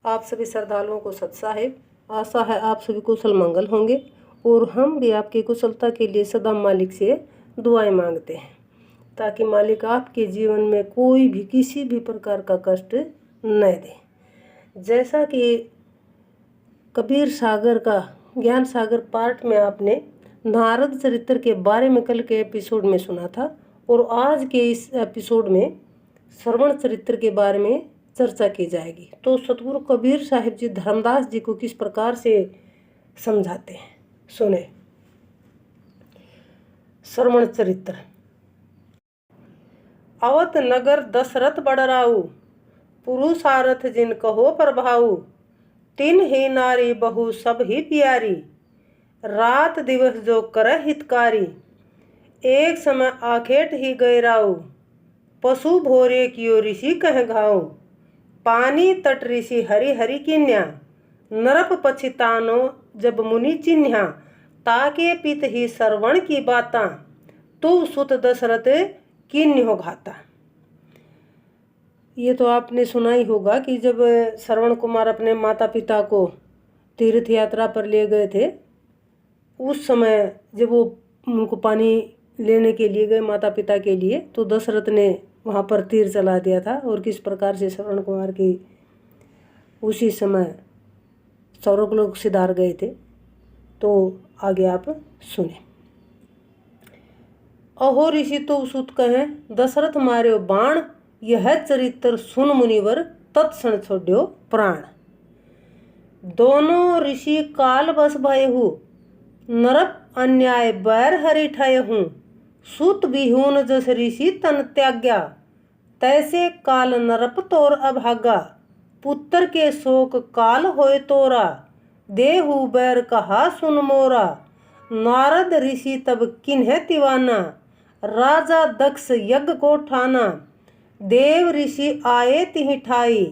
आप सभी श्रद्धालुओं को सत साहिब। आशा है आप सभी कुशल मंगल होंगे और हम भी आपकी कुशलता के लिए सदा मालिक से दुआएं मांगते हैं ताकि मालिक आपके जीवन में कोई भी किसी भी प्रकार का कष्ट न दे। जैसा कि कबीर सागर का ज्ञान सागर पार्ट में आपने नारद चरित्र के बारे में कल के एपिसोड में सुना था और आज के इस एपिसोड में श्रवण चरित्र के बारे में चर्चा की जाएगी। तो सतगुरु कबीर साहिब जी धर्मदास जी को किस प्रकार से समझाते हैं, सुने। श्रवण चरित्र। अवत नगर दशरथ बड़राऊ, पुरुषारथ जिन कहो प्रभाऊ, तीन ही नारी बहु सब ही प्यारी, रात दिवस जो कर हितकारी, एक समय आखेट ही गए राऊ, पशु भोरे कियो ऋषि कह घाऊ, पानी तट ऋषि हरि हरि किन्या, नरप पछितानो जब मुनि चिन्हा, ताके पित ही श्रवण की बाता, तू सुत दशरथ किन्यो घाता। ये तो आपने सुना ही होगा कि जब श्रवण कुमार अपने माता पिता को तीर्थ यात्रा पर ले गए थे, उस समय जब वो उनको पानी लेने के लिए गए माता पिता के लिए, तो दशरथ ने वहाँ पर तीर चला दिया था और किस प्रकार से श्रवण कुमार की उसी समय स्वर्गलोक सिधार गए थे। तो आगे आप सुने। अहो ऋषि तो सुत कहें, दशरथ मार्यो बाण, यह चरित्र सुन मुनिवर, तत्क्षण छोड्यो प्राण। दोनों ऋषि काल बस भय हूँ, नरप अन्याय बैर हरि ठय हूँ, सुत बिहून जस ऋषि तन त्याग्या, तैसे काल नरप तोर अभागा, पुत्र के शोक काल होय तोरा, देहु बैर कहा सुन मोरा, नारद ऋषि तब किन्ह तिवाना, राजा दक्ष यज्ञ को ठाना, देव ऋषि आए तिहि ठाई,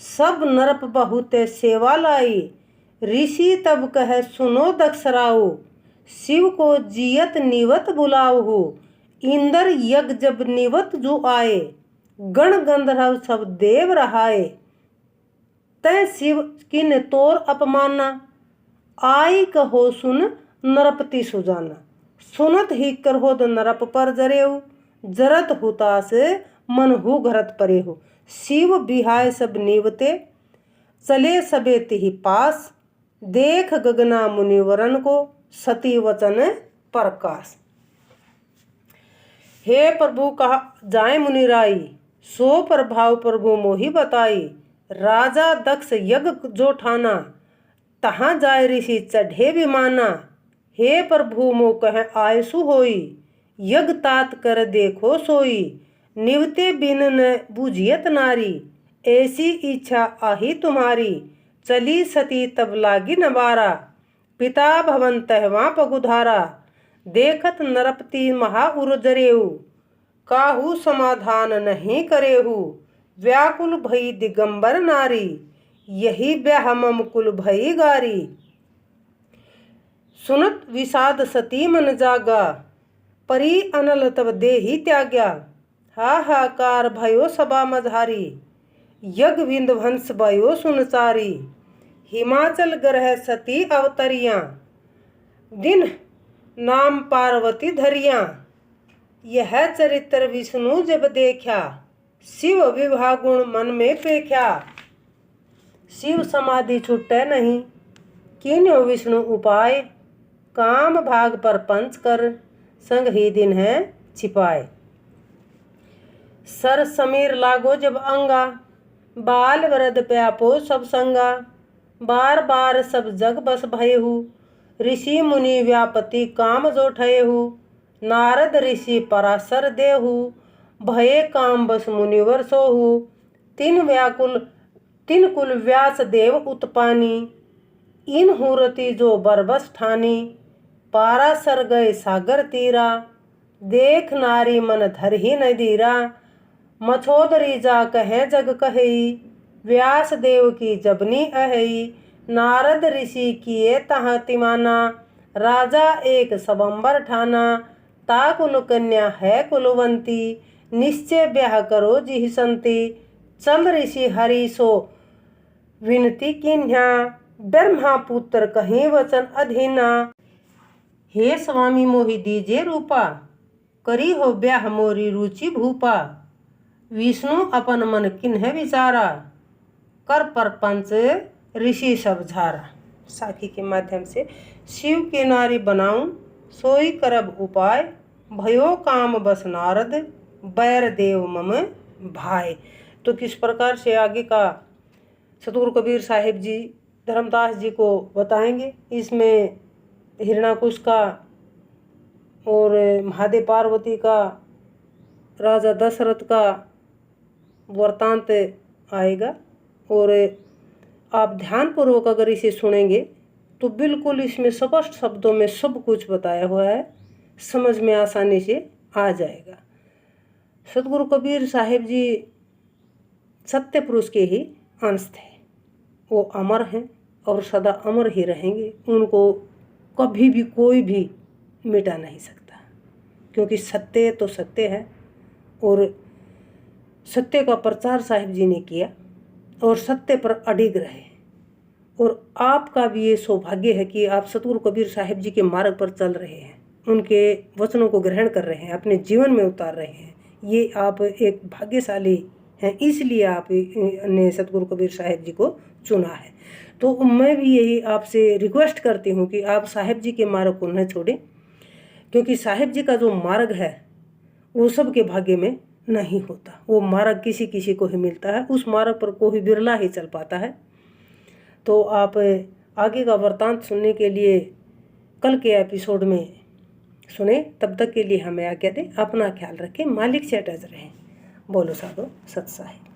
सब नरप बहुते सेवा लाई, ऋषि तब कह सुनो दक्षराऊ, शिव को जियत निवत बुलाऊ, इंद्र यज्ञ जब निवत जो आए, गण गंधर्व सब देव रहाए, तय शिव किन तोर अपमाना, आई कहो सुन नरपति सुजाना, सुनत ही करहोद नरप पर जरेऊ, जरत हुतास मन हु घरत परे हो, शिव बिहाय सब नीवते, चले सबे तिहि पास, देख गगना मुनिवरन को, सती वचन प्रकाश। हे प्रभु कहा जाए मुनिराई, सो प्रभाव प्रभु मोहि बताई, राजा दक्ष यज्ञ जो ठाना, तहाँ जाए ऋषि चढ़े विमाना, हे प्रभु मो कह आयसु होई, यज्ञ तात कर देखो सोई, निवते बिन न बुझियत नारी, ऐसी इच्छा आही तुम्हारी, चली सती तब लागी नबारा, पिता भवन तहवा पगुधारा, देखत नरपति महा उर्जरेऊ, काहू समाधान नहीं करेहू, व्याकुल भई दिगंबर नारी, यही ब्याह मम कुल भई गारी, सुनत विषाद सती मन जागा, परी अनल तब देही त्याग्या, हाहाकार भयो सभा मझारी, यज्ञ विंध्वंस भयो सुनचारी, हिमाचल ग्रह सती अवतरियाँ, दिन नाम पार्वती धरियाँ, यह चरित्र विष्णु जब देखा, शिव विवाह गुण मन में पेख्या, शिव समाधि छुटे नहीं, किन्यो विष्णु उपाय, काम भाग पर पंच कर, संग ही दिन है छिपाए, सर समीर लागो जब अंगा, बाल वृद्ध प्यापो सब संगा, बार बार सब जग बस भयहु, ऋषि मुनि व्यापति काम जो ठयहु, नारद ऋषि पराशर देहु, भये काम बस मुनिवर सोहु, तीन कुल व्यास देव उत्पानी, इन हुरति जो बरबस ठानी, पाराशर गए सागर तीरा, देख नारी मन धर ही न धीरा, मछोदरी जा कहे जग कही, व्यास देव की जबनी अहई, नारद ऋषि किए तहाँ तिमाना, राजा एक सबंबर ठाना, ताकुल कन्या है कुलवंती, निश्चय ब्याह करो जिहि संति, चल ऋषि हरि सो विनती किन्ह्या ब्रह्मापुत्र कहीं वचन अधीना। हे स्वामी मोहि दीजे रूपा, करी हो ब्याह मोरी रुचि भूपा। विष्णु अपन मन किन्ह विचारा, कर परपंच ऋषि सब झारा। साखी के माध्यम से शिव के नारी बनाऊं सोई करब उपाय, भयो काम बस नारद बैर देव मम भाई। तो किस प्रकार से आगे का सतगुरु कबीर साहिब जी धर्मदास जी को बताएंगे। इसमें हिरणाकुश का और महादेव पार्वती का, राजा दशरथ का वृत्तांत आएगा। और आप ध्यानपूर्वक अगर इसे सुनेंगे तो बिल्कुल इसमें स्पष्ट शब्दों में सब कुछ बताया हुआ है, समझ में आसानी से आ जाएगा। सतगुरु कबीर साहिब जी सत्य पुरुष के ही अंश थे। वो अमर हैं और सदा अमर ही रहेंगे। उनको कभी भी कोई भी मिटा नहीं सकता, क्योंकि सत्य तो सत्य है और सत्य का प्रचार साहिब जी ने किया और सत्य पर अडिग रहे। और आपका भी ये सौभाग्य है कि आप सतगुरु कबीर साहिब जी के मार्ग पर चल रहे हैं, उनके वचनों को ग्रहण कर रहे हैं, अपने जीवन में उतार रहे हैं। ये आप एक भाग्यशाली हैं, इसलिए आप ने सतगुरु कबीर साहिब जी को चुना है। तो मैं भी यही आपसे रिक्वेस्ट करती हूँ कि आप साहिब जी के मार्ग को न छोड़ें, क्योंकि साहिब जी का जो मार्ग है वो सबके भाग्य में नहीं होता। वो मार्ग किसी किसी को ही मिलता है, उस मार्ग पर कोई बिरला ही चल पाता है। तो आप आगे का वृत्तांत सुनने के लिए कल के एपिसोड में सुने। तब तक के लिए हमें आज्ञा दें। अपना ख्याल रखें, मालिक से अटैच रहें। बोलो साधो सत साहिब।